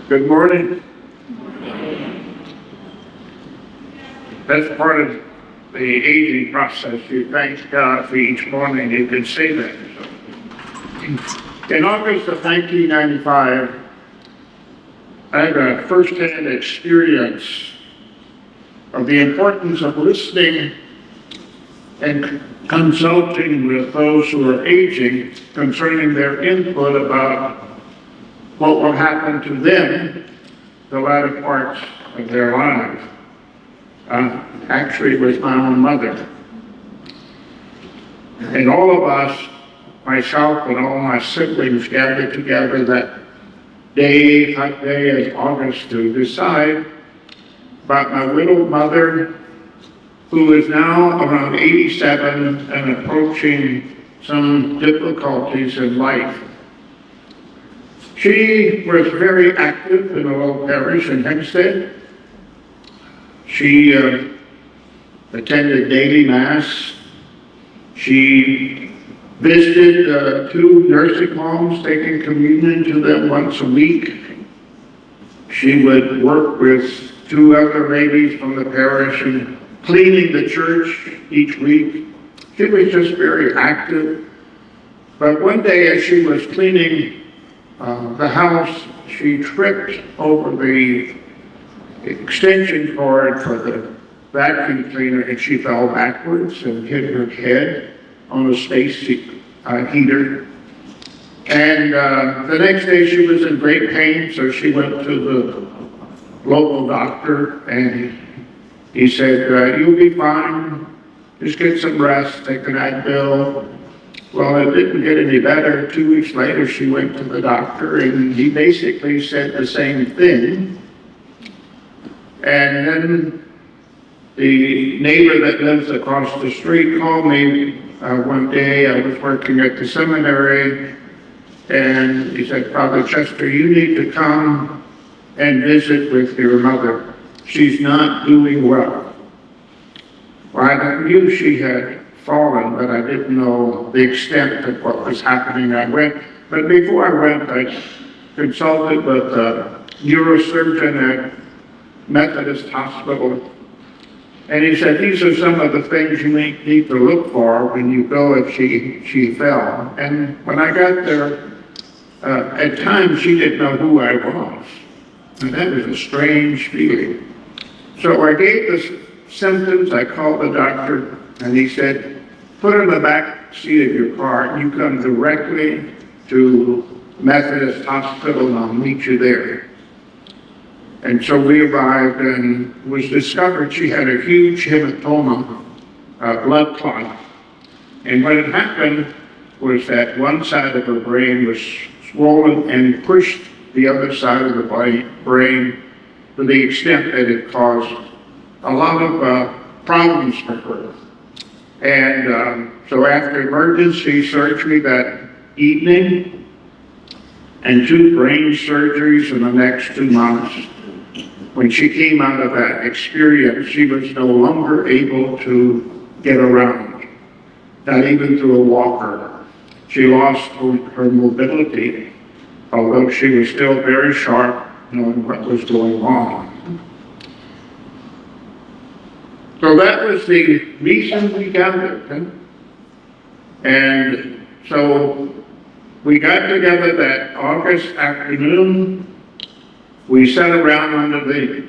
Good morning. That's part of the aging process. You thank God for each morning you can say that. In August of 1995, I had a first-hand experience of the importance of listening and consulting with those who are aging concerning their input about what will happen to them the latter parts of their lives. Actually, it was my own mother. And all of us, myself and all my siblings, gathered together that day, hot day of August, to decide about my widowed mother, who is now around 87 and approaching some difficulties in life. She was very active in a little parish in Hempstead. She attended daily mass. She visited 2 nursing homes, taking communion to them once a week. She would work with 2 other ladies from the parish and cleaning the church each week. She was just very active. But one day as she was cleaning the house, she tripped over the extension cord for the vacuum cleaner and she fell backwards and hit her head on a space heater. And the next day she was in great pain, so she went to the local doctor and he said, you'll be fine, just get some rest, take an Advil. Well, it didn't get any better. 2 weeks later, she went to the doctor and he basically said the same thing. And then the neighbor that lives across the street called me one day. I was working at the seminary and he said, Father Chester, you need to come and visit with your mother. She's not doing well. Well, I knew she had fallen, but I didn't know the extent of what was happening. I went, but before I went, I consulted with a neurosurgeon at Methodist Hospital, and he said, these are some of the things you need to look for when you go if she fell. And when I got there, at times she didn't know who I was, and that was a strange feeling. So I gave the symptoms, I called the doctor, and he said, put her in the back seat of your car and you come directly to Methodist Hospital and I'll meet you there. And so we arrived and it was discovered she had a huge hematoma, blood clot. And what had happened was that one side of her brain was swollen and pushed the other side of the brain to the extent that it caused a lot of problems for her. And so after emergency surgery that evening and 2 brain surgeries in the next 2 months, when she came out of that experience, she was no longer able to get around, not even through a walker. She lost her mobility, although she was still very sharp, knowing what was going on. So that was the reason we gathered. And so we got together that August afternoon. We sat around under the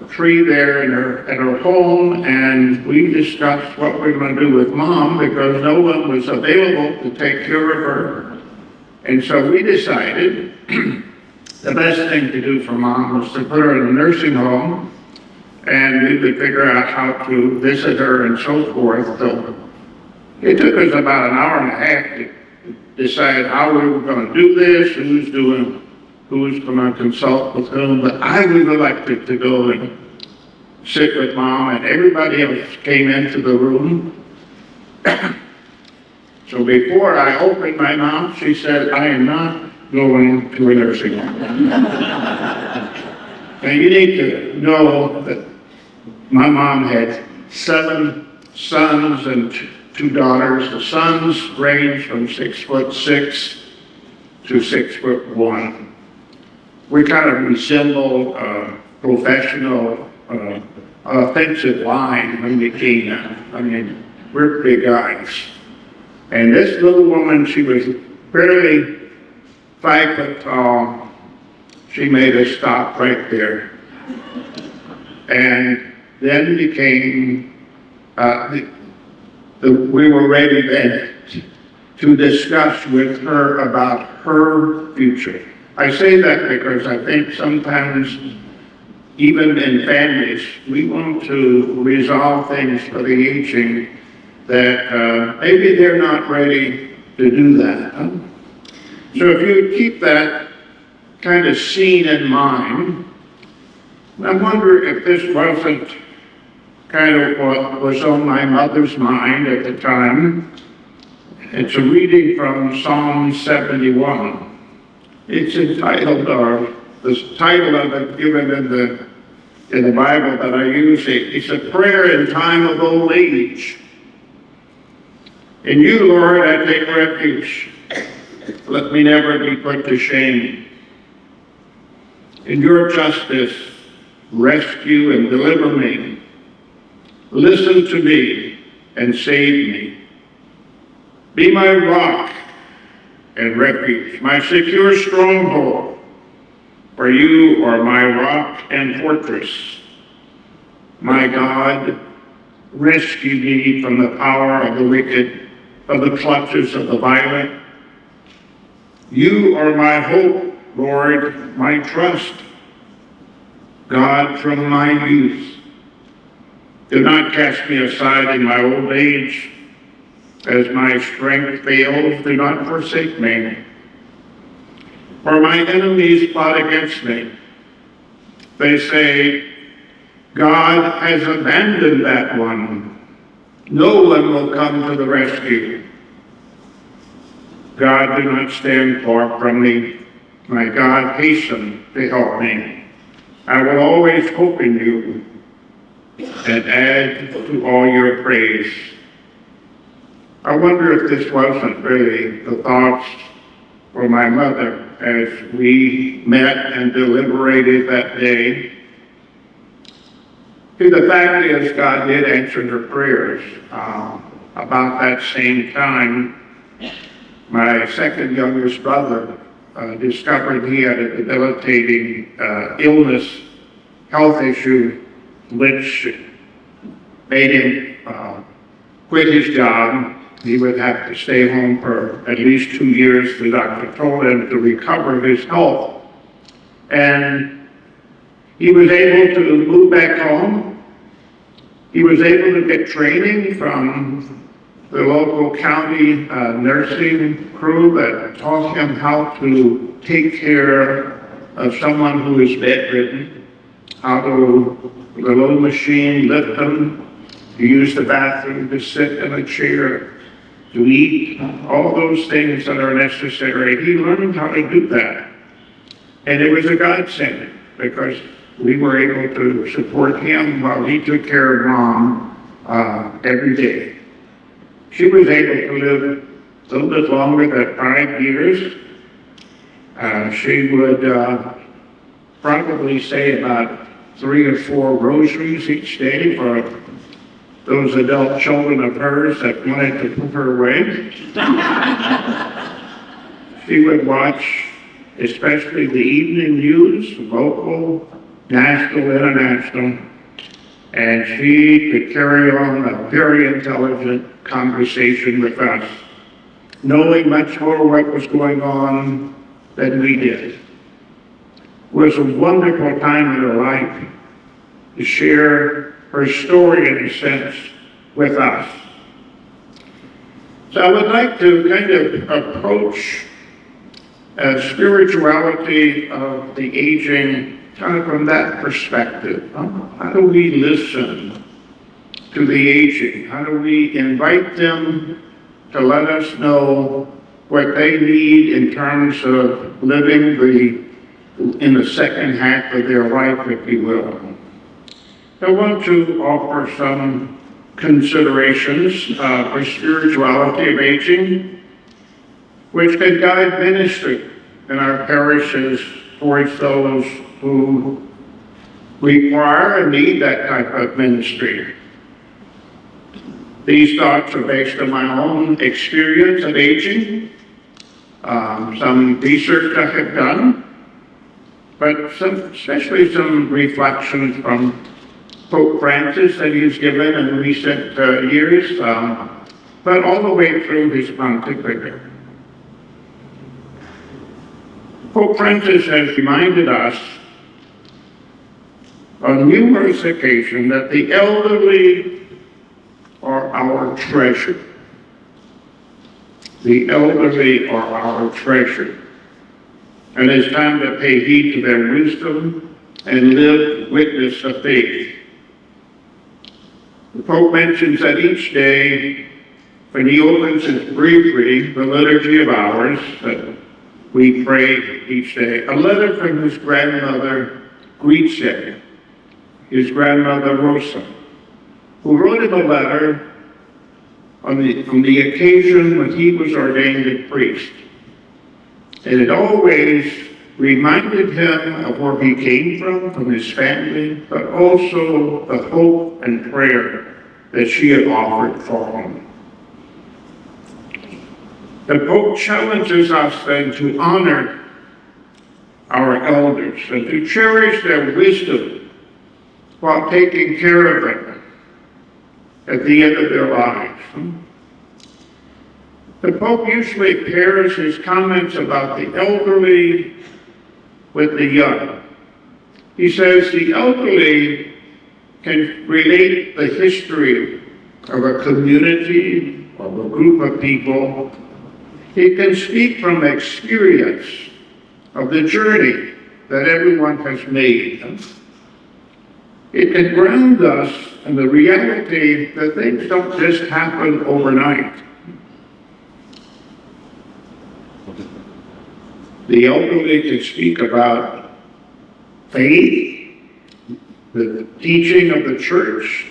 tree there at her home, and we discussed what we were going to do with Mom because no one was available to take care of her. And so we decided the best thing to do for Mom was to put her in a nursing home, and we would figure out how to visit her and so forth. So it took us about an hour and a half to decide how we were going to do this, who was going to consult with whom. But I would have liked to go and sit with Mom, and everybody else came into the room. So before I opened my mouth, she said, I am not going to a nursing home. Now you need to know that my mom had 7 sons and 2 daughters. The sons ranged from 6'6" to 6'1". we kind of resemble professional offensive line when we came in. I mean, we're big guys. And this little woman, she was barely 5 foot tall. She made us stop right there. And then became, we were ready then to discuss with her about her future. I say that because I think sometimes, even in families, we want to resolve things for the aging that maybe they're not ready to do that. Huh? So if you keep that kind of scene in mind, I wonder if this wasn't kind of what was on my mother's mind at the time. It's a reading from Psalm 71. It's entitled, or the title of it given in the Bible that I use, it's a prayer in time of old age. In you, Lord, I take refuge. Let me never be put to shame. In your justice, rescue and deliver me. Listen to me and save me. Be my rock and refuge, my secure stronghold, for you are my rock and fortress. My God, rescue me from the power of the wicked, from the clutches of the violent. You are my hope, Lord, my trust. God, from my youth, do not cast me aside in my old age. As my strength fails, do not forsake me. For my enemies plot against me. They say, God has abandoned that one. No one will come to the rescue. God, do not stand far from me. My God, hasten to help me. I will always hope in you and add to all your praise. I wonder if this wasn't really the thoughts for my mother as we met and deliberated that day. See, the fact is, God did answer her prayers. About that same time, my second youngest brother discovered he had a debilitating illness, health issue, which made him quit his job. He would have to stay home for at least 2 years, the doctor told him, to recover his health. And he was able to move back home. He was able to get training from the local county nursing crew that taught him how to take care of someone who is bedridden, how to, with a little machine, lift them, to use the bathroom, to sit in a chair, to eat, all those things that are necessary. He learned how to do that. And it was a godsend because we were able to support him while he took care of Mom every day. She was able to live a little bit longer than 5 years. She would probably say about 3 or 4 rosaries each day for those adult children of hers that wanted to put her away. She would watch, especially the evening news, local, national, international, and she could carry on a very intelligent conversation with us, knowing much more what was going on than we did. It was a wonderful time in her life to share her story, in a sense, with us. So I would like to kind of approach spirituality of the aging kind of from that perspective. How do we listen to the aging? How do we invite them to let us know what they need in terms of living in the second half of their life, if you will? I want to offer some considerations for spirituality of aging, which can guide ministry in our parishes towards those who require and need that type of ministry. These thoughts are based on my own experience of aging, some research I have done, but especially some reflections from Pope Francis that he's given in recent years, but all the way through his pontificate. Pope Francis has reminded us on numerous occasions that the elderly are our treasure. The elderly are our treasure. And it's time to pay heed to their wisdom and live witness of faith. The Pope mentions that each day, when he opens his breviary, the Liturgy of Hours, that we pray each day, a letter from his grandmother greets him, his grandmother Rosa, who wrote him a letter on the occasion when he was ordained a priest. And it always reminded him of where he came from his family, but also the hope and prayer that she had offered for him. The Pope challenges us then to honor our elders and to cherish their wisdom while taking care of them at the end of their lives. The Pope usually pairs his comments about the elderly with the young. He says the elderly can relate the history of a community, of a group of people. He can speak from experience of the journey that everyone has made. It can ground us in the reality that things don't just happen overnight. The elderly can speak about faith, the teaching of the church,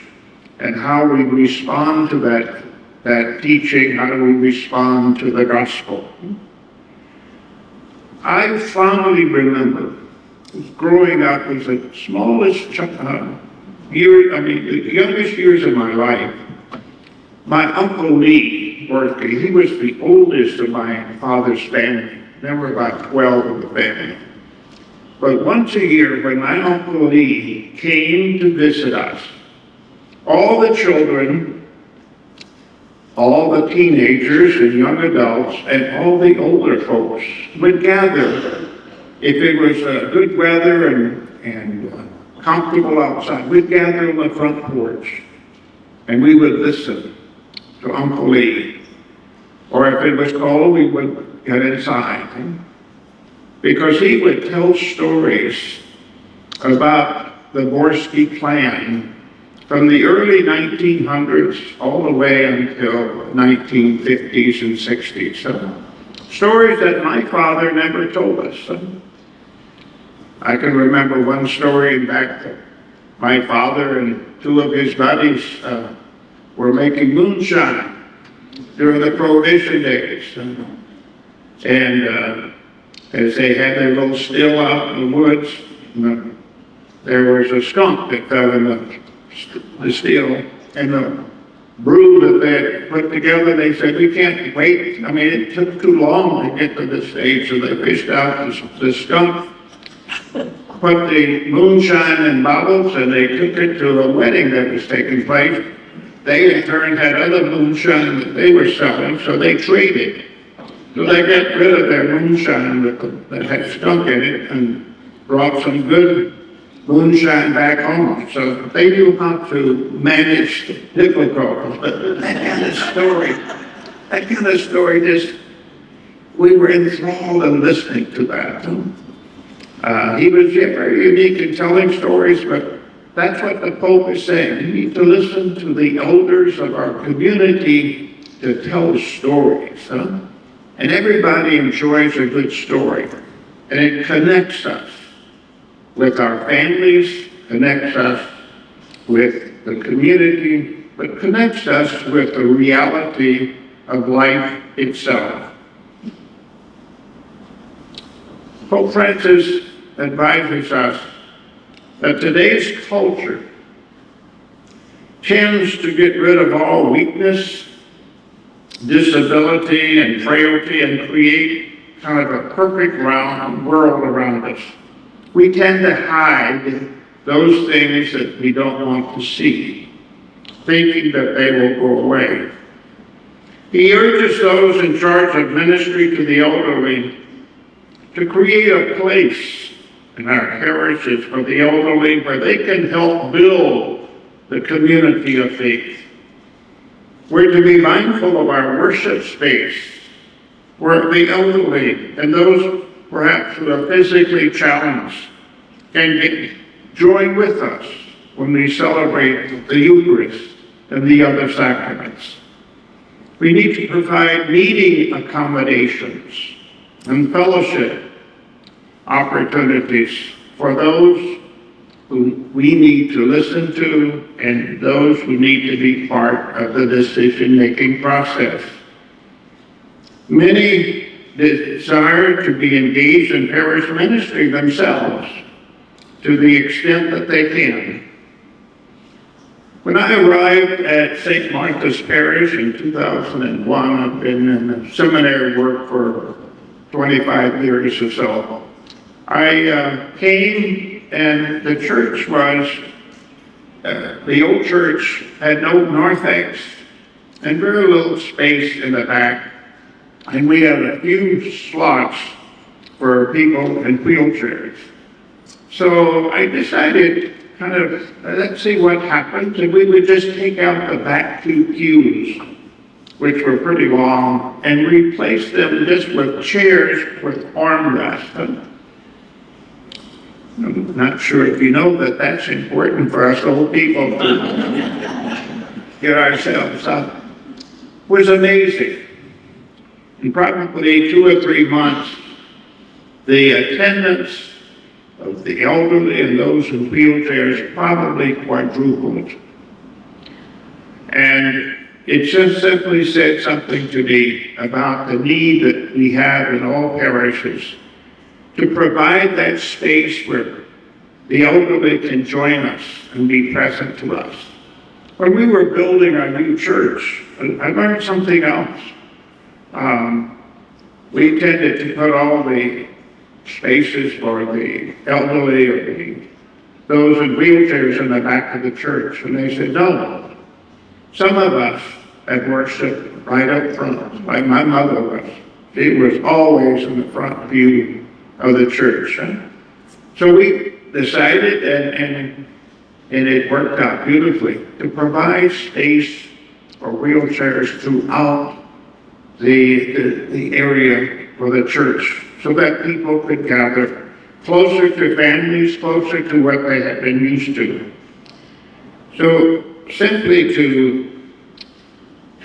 and how we respond to that teaching, how do we respond to the gospel. I fondly remember growing up as the smallest the youngest years of my life. My Uncle Lee, Borski, he was the oldest of my father's family. There were about 12 of the family. But once a year, when my Uncle Lee came to visit us, all the children, all the teenagers and young adults, and all the older folks would gather. If it was good weather and comfortable outside, we'd gather on the front porch and we would listen to Uncle Lee. Or if it was cold, we would get inside. Because he would tell stories about the Borski clan from the early 1900s all the way until 1950s and 60s. So, stories that my father never told us. I can remember one story. In fact, my father and two of his buddies were making moonshine during the Prohibition days. And as they had their little still out in the woods, there was a skunk that fell in the still, and the brew that they had put together, they said, we can't wait. I mean, it took too long to get to this stage, so they fished out the skunk, put the moonshine in bottles, and they took it to a wedding that was taking place. They in turn had other moonshine that they were selling, so they traded. So they got rid of their moonshine that had skunk in it and brought some good moonshine back home. So they knew how to manage difficulties. But that kind of story just, we were enthralled in listening to that. He was very unique in telling stories, but that's what the Pope is saying. You need to listen to the elders of our community to tell stories. And everybody enjoys a good story. And it connects us with our families, connects us with the community, but connects us with the reality of life itself. Pope Francis advises us that today's culture tends to get rid of all weakness, disability, and frailty and create kind of a perfect round world around us. We tend to hide those things that we don't want to see, thinking that they will go away. He urges those in charge of ministry to the elderly to create a place in our parishes for the elderly where they can help build the community of faith. We're to be mindful of our worship space, where the elderly and those perhaps who are physically challenged can join with us when we celebrate the Eucharist and the other sacraments. We need to provide meeting accommodations and fellowship opportunities for those who we need to listen to and those who need to be part of the decision-making process. Many desire to be engaged in parish ministry themselves to the extent that they can. When I arrived at St. Martha's Parish in 2001, I've been in seminary work for 25 years or so. I came and the church was, the old church had no narthex and very little space in the back. And we had a few slots for people in wheelchairs. So I decided let's see what happens. And we would just take out the back two pews, which were pretty long, and replace them just with chairs with armrests. I'm not sure if you know that that's important for us old people to get ourselves up. It was amazing. In probably 2 or 3 months, the attendance of the elderly and those in wheelchairs probably quadrupled. And it just simply said something to me about the need that we have in all parishes to provide that space where the elderly can join us and be present to us. When we were building our new church, I learned something else. We tended to put all the spaces for the elderly or those in wheelchairs in the back of the church. And they said, no, some of us had worshiped right up front, like my mother was. She was always in the front pew of the church. So we decided, and it worked out beautifully, to provide space for wheelchairs throughout the area for the church, so that people could gather closer to families, closer to what they had been used to. So simply to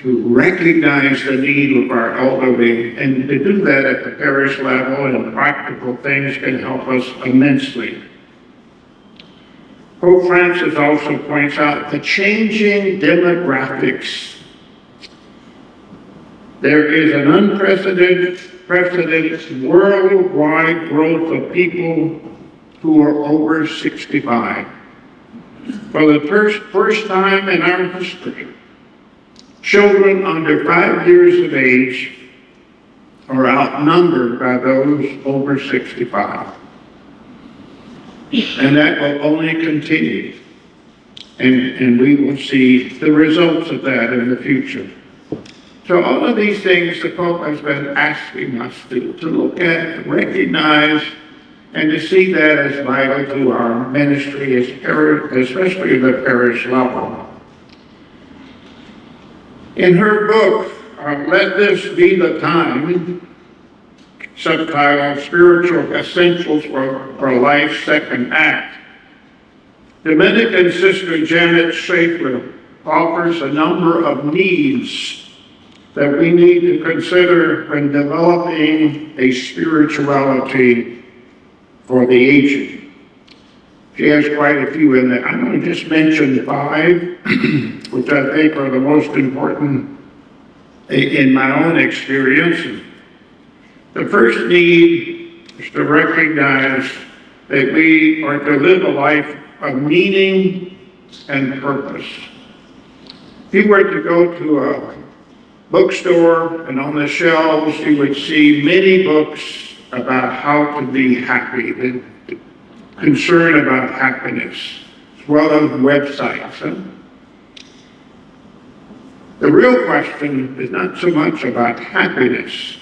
recognize the need of our elderly, and to do that at the parish level and practical things can help us immensely. Pope Francis also points out the changing demographics. There is an unprecedented worldwide growth of people who are over 65. For the first time in our history, children under 5 years of age are outnumbered by those over 65. And that will only continue. And we will see the results of that in the future. So all of these things the Pope has been asking us to look at, to recognize, and to see that as vital to our ministry, especially the parish level. In her book, Let This Be the Time, subtitled Spiritual Essentials for Life's Second Act, Dominican Sister Janet Schaefer offers a number of needs that we need to consider when developing a spirituality for the aged. She has quite a few in there. I'm going to just mention 5, which I think are the most important in my own experience. The first need is to recognize that we are to live a life of meaning and purpose. If you were to go to a bookstore and on the shelves you would see many books about how to be happy, the concern about happiness, as well as websites. The real question is not so much about happiness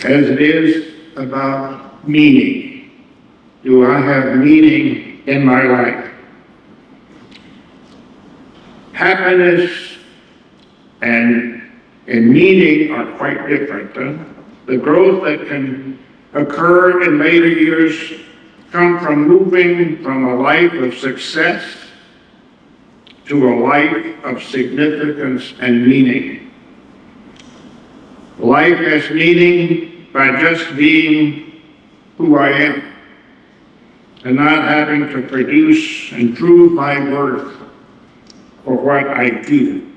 as it is about meaning. Do I have meaning in my life? Happiness and meaning are quite different. The growth that can occur in later years come from moving from a life of success to a life of significance and meaning. Life has meaning by just being who I am and not having to produce and prove my worth for what I do.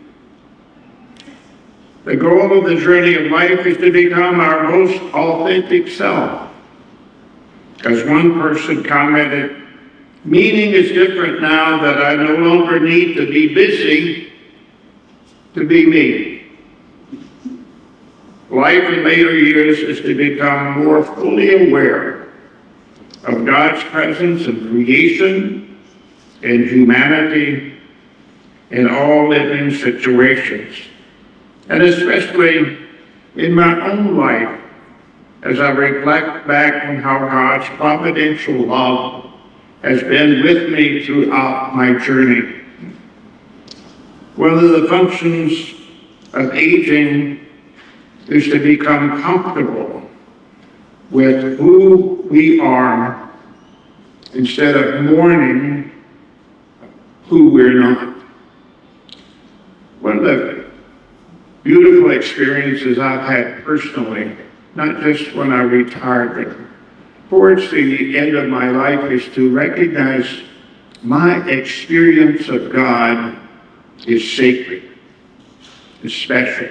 The goal of the journey of life is to become our most authentic self. As one person commented, meaning is different now that I no longer need to be busy to be me. Life in later years is to become more fully aware of God's presence in creation and humanity in all living situations, and especially in my own life as I reflect back on how God's providential love has been with me throughout my journey. One of the functions of aging is to become comfortable with who we are instead of mourning who we're not. One of the beautiful experiences I've had personally, not just when I retired, but towards the end of my life, is to recognize my experience of God is sacred, is special.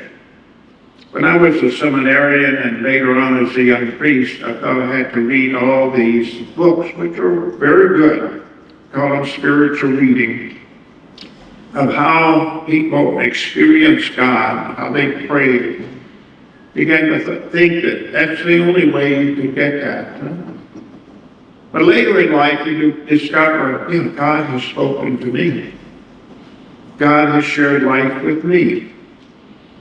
When I was a seminarian and later on as a young priest, I thought I had to read all these books, which are very good, called them spiritual reading, of how people experience God, how they pray. Began to think that that's the only way you can get that. But later in life, you discover, God has spoken to me. God has shared life with me.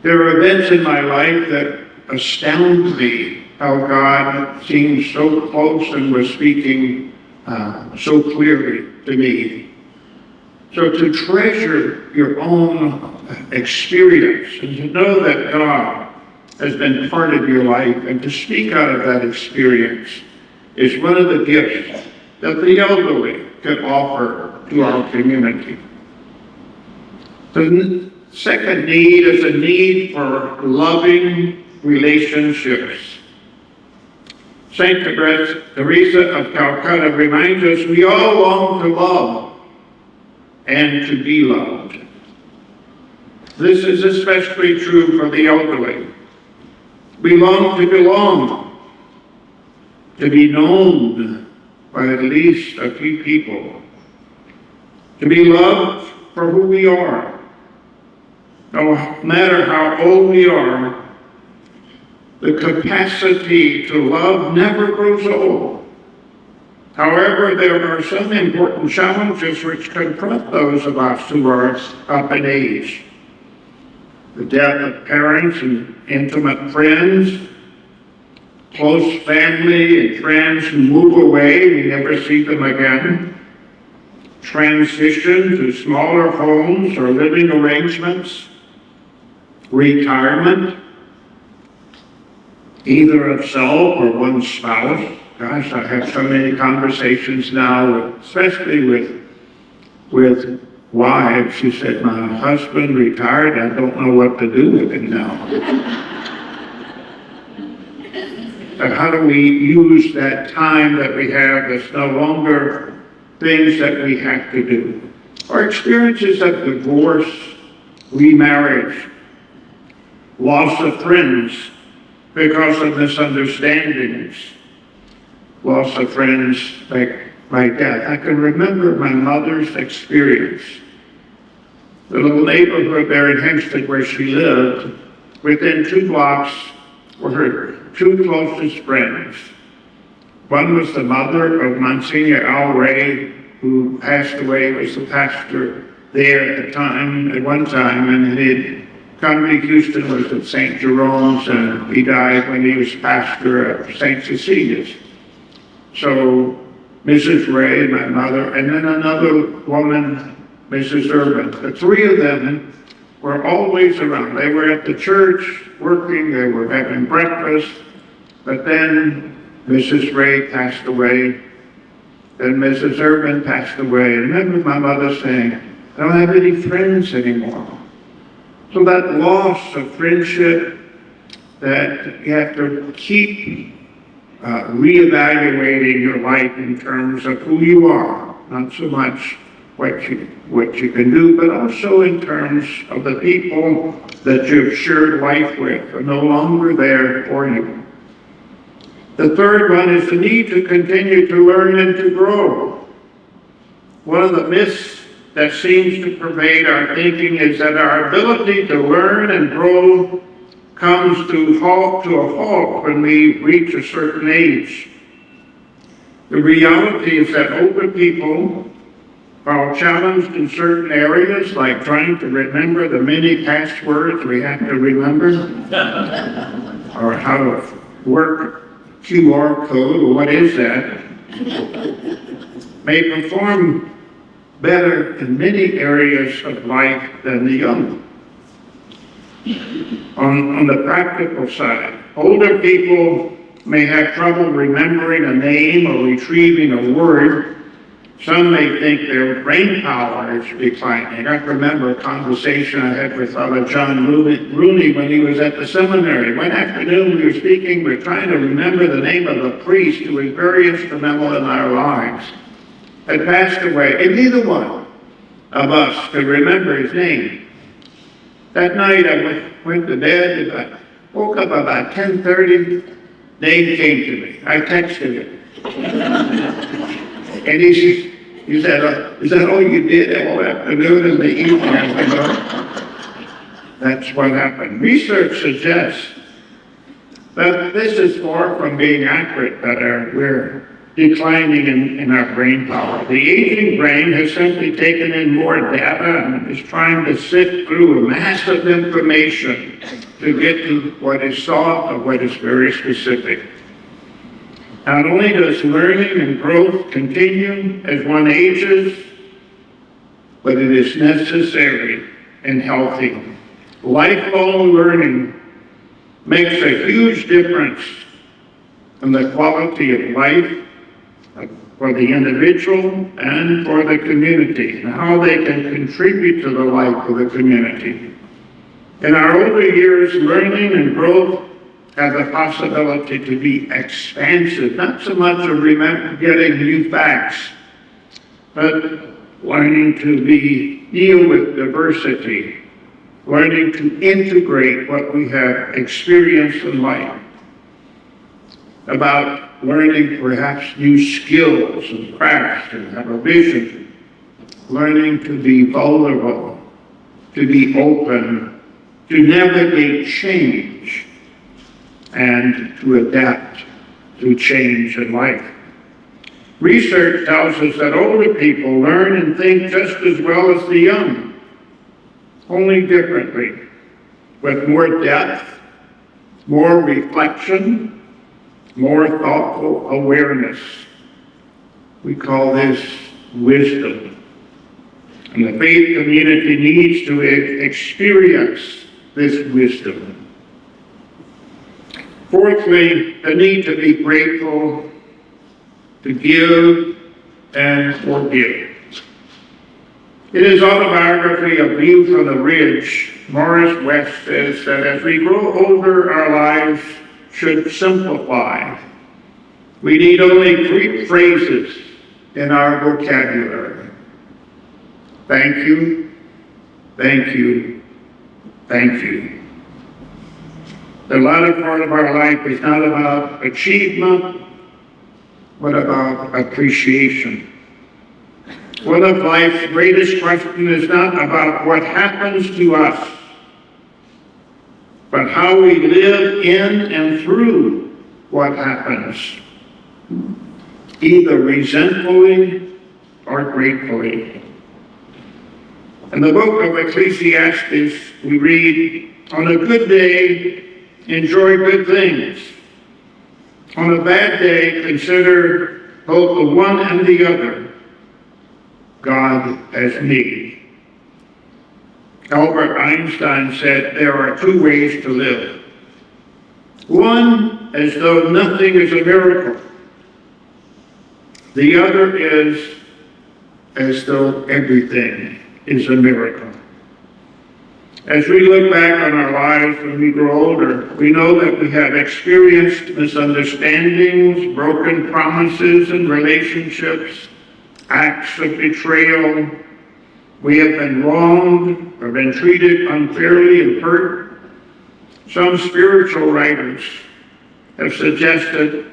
There are events in my life that astound me, how God seems so close and was speaking so clearly to me. So to treasure your own experience and to know that God has been part of your life and to speak out of that experience is one of the gifts that the elderly can offer to our community. The second need is a need for loving relationships. Saint Teresa of Calcutta reminds us we all long to love and to be loved. This is especially true for the elderly. We long to belong, to be known by at least a few people, to be loved for who we are. No matter how old we are, the capacity to love never grows old. However, there are some important challenges which confront those of us who are up in age. The death of parents and intimate friends, close family and friends who move away, we never see them again, transition to smaller homes or living arrangements, retirement, either of self or one's spouse. Gosh, I have so many conversations now, especially with wives who said, my husband retired, I don't know what to do with him now. So how do we use that time that we have that's no longer things that we have to do? Our experiences of divorce, remarriage, loss of friends because of misunderstandings, loss of friends by death. I can remember my mother's experience. The little neighborhood there in Hempstead where she lived, within 2 blocks were her 2 closest friends. One was the mother of Msgr Al Ray, who passed away, was the pastor there at one time, and he'd come to Houston, was at St. Jerome's, and he died when he was pastor at St. Cecilia's. So Mrs. Ray, my mother, and then another woman, Mrs. Urban. The 3 of them were always around. They were at the church working, they were having breakfast, but then Mrs. Ray passed away, then Mrs. Urban passed away. I remember my mother saying, I don't have any friends anymore. So that loss of friendship, that you have to keep reevaluating your life in terms of who you are, not so much what you can do, but also in terms of the people that you've shared life with are no longer there for you. The third one is the need to continue to learn and to grow. One of the myths that seems to pervade our thinking is that our ability to learn and grow comes to a halt when we reach a certain age. The reality is that older people, while challenged in certain areas, like trying to remember the many passwords we have to remember, or how to work QR code, or what is that, may perform better in many areas of life than the young. On the practical side, older people may have trouble remembering a name or retrieving a word. Some may think their brain power is declining. I remember a conversation I had with Father John Rooney when he was at the seminary. One afternoon we were speaking, we were trying to remember the name of a priest who was very instrumental in our lives. Had passed away, and neither one of us could remember his name. That night I went to bed, and I woke up about 10:30, name came to me. I texted him. And he said, is that all you did all afternoon and the evening? I said, no. That's what happened. Research suggests that this is far from being accurate, that we're declining in our brain power. The aging brain has simply taken in more data and is trying to sift through a mass of information to get to what is sought or what is very specific. Not only does learning and growth continue as one ages, but it is necessary and healthy. Lifelong learning makes a huge difference in the quality of life for the individual and for the community, and how they can contribute to the life of the community. In our older years, learning and growth have the possibility to be expansive, not so much of getting new facts, but learning to deal with diversity, learning to integrate what we have experienced in life, about learning perhaps new skills and crafts and have a vision, learning to be vulnerable, to be open, to navigate change, and to adapt to change in life. Research tells us that older people learn and think just as well as the young, only differently, with more depth, more reflection, more thoughtful awareness. We call this wisdom. And the faith community needs to experience this wisdom. Fourthly, the need to be grateful, to give, and forgive. In his autobiography, A View from the Ridge, Morris West says that as we grow older, our lives should simplify. We need only 3 phrases in our vocabulary. Thank you, thank you, thank you. The latter part of our life is not about achievement, What about appreciation? One of life's greatest questions is not about what happens to us, but how we live in and through what happens, either resentfully or gratefully. In the book of Ecclesiastes, we read, "On a good day, enjoy good things. On a bad day, consider both the one and the other God has made." Albert Einstein said there are two ways to live. One, as though nothing is a miracle. The other is as though everything is a miracle. As we look back on our lives when we grow older, we know that we have experienced misunderstandings, broken promises in relationships, acts of betrayal. We have been wronged or been treated unfairly and hurt. Some spiritual writers have suggested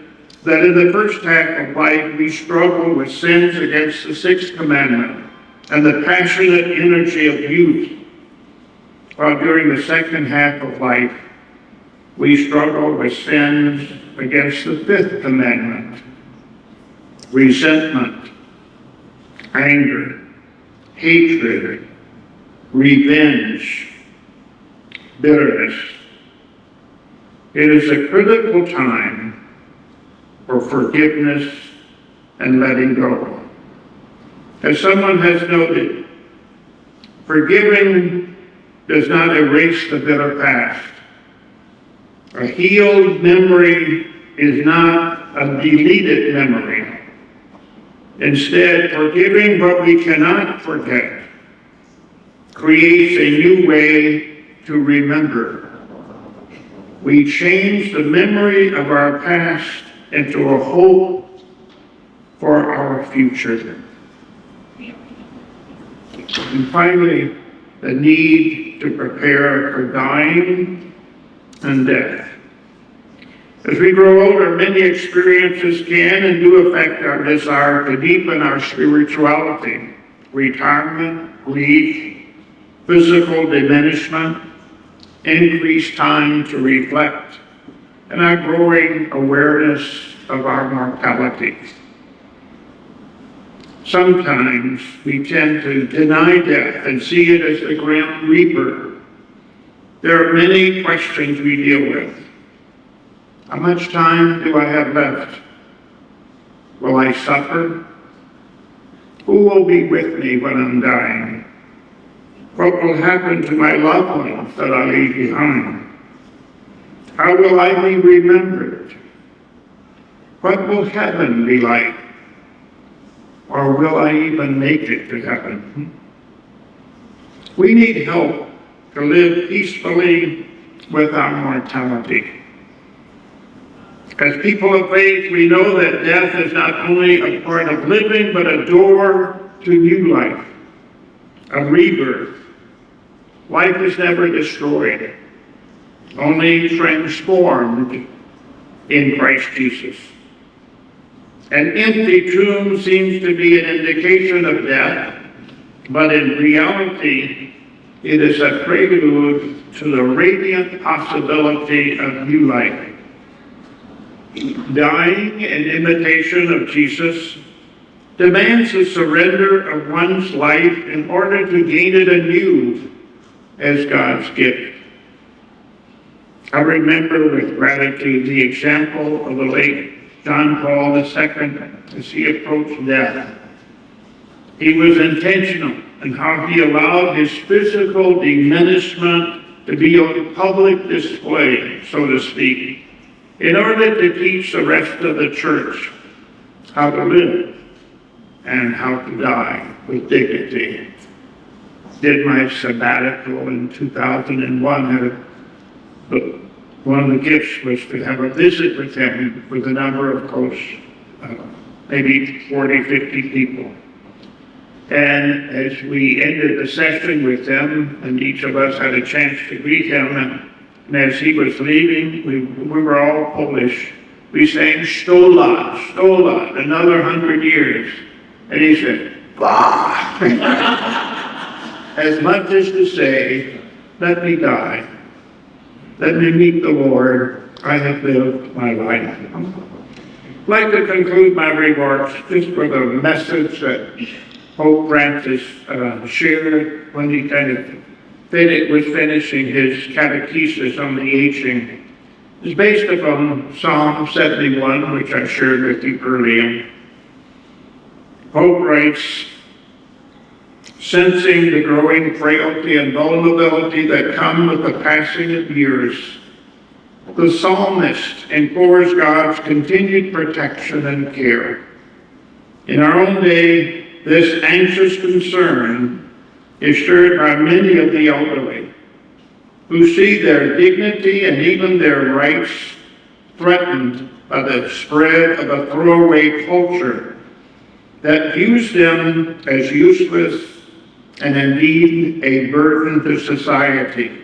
that in the first half of life we struggle with sins against the sixth commandment and the passionate energy of youth, while during the second half of life we struggle with sins against the fifth commandment, resentment, anger, hatred, revenge, bitterness. It is a critical time for forgiveness and letting go. As someone has noted, forgiving does not erase the bitter past. A healed memory is not a deleted memory. Instead, forgiving what we cannot forget creates a new way to remember. We change the memory of our past into a hope for our future. And finally, the need to prepare for dying and death. As we grow older, many experiences can and do affect our desire to deepen our spirituality. Retirement, grief, physical diminishment, increased time to reflect, and our growing awareness of our mortality. Sometimes we tend to deny death and see it as the grim reaper. There are many questions we deal with. How much time do I have left? Will I suffer? Who will be with me when I'm dying? What will happen to my loved ones that I leave behind? How will I be remembered? What will heaven be like? Or will I even make it to heaven? We need help to live peacefully with our mortality. As people of faith, we know that death is not only a part of living, but a door to new life, a rebirth. Life is never destroyed, only transformed in Christ Jesus. An empty tomb seems to be an indication of death, but in reality, it is a prelude to the radiant possibility of new life. Dying in imitation of Jesus demands a surrender of one's life in order to gain it anew as God's gift. I remember with gratitude the example of the late John Paul II as he approached death. He was intentional in how he allowed his physical diminishment to be on public display, so to speak, in order to teach the rest of the church how to live and how to die with dignity. Did my sabbatical in 2001. One of the gifts was to have a visit with him with a number of close, maybe 40, 50 people. And as we ended the session with him, and each of us had a chance to greet him, and as he was leaving, we were all Polish, we sang Stola, Stola, another 100 years. And he said, bah! As much as to say, let me die. Let me meet the Lord. I have lived my life. I'd like to conclude my remarks just with a message that Pope Francis shared when he was finishing his catechesis on the aging. It's based upon Psalm 71, which I shared with you earlier. Pope writes, sensing the growing frailty and vulnerability that come with the passing of years, the psalmist implores God's continued protection and care. In our own day, this anxious concern is shared by many of the elderly, who see their dignity and even their rights threatened by the spread of a throwaway culture that views them as useless and indeed a burden to society.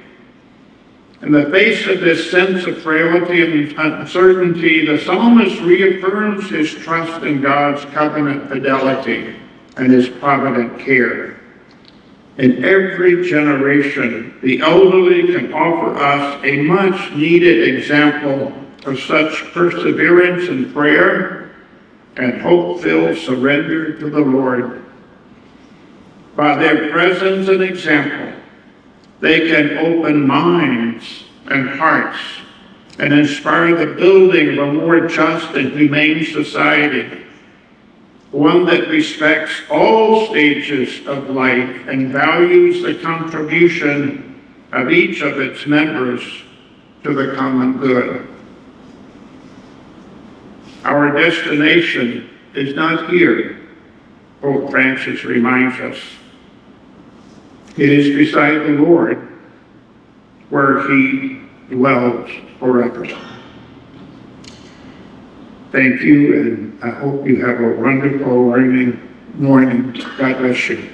In the face of this sense of frailty and uncertainty, the psalmist reaffirms his trust in God's covenant fidelity and his provident care. In every generation, the elderly can offer us a much needed example of such perseverance in prayer and hope-filled surrender to the Lord. By their presence and example, they can open minds and hearts and inspire the building of a more just and humane society, one that respects all stages of life and values the contribution of each of its members to the common good. Our destination is not here, Pope Francis reminds us. It is beside the Lord, where he dwells forever. Thank you, and I hope you have a wonderful learning morning. God bless you.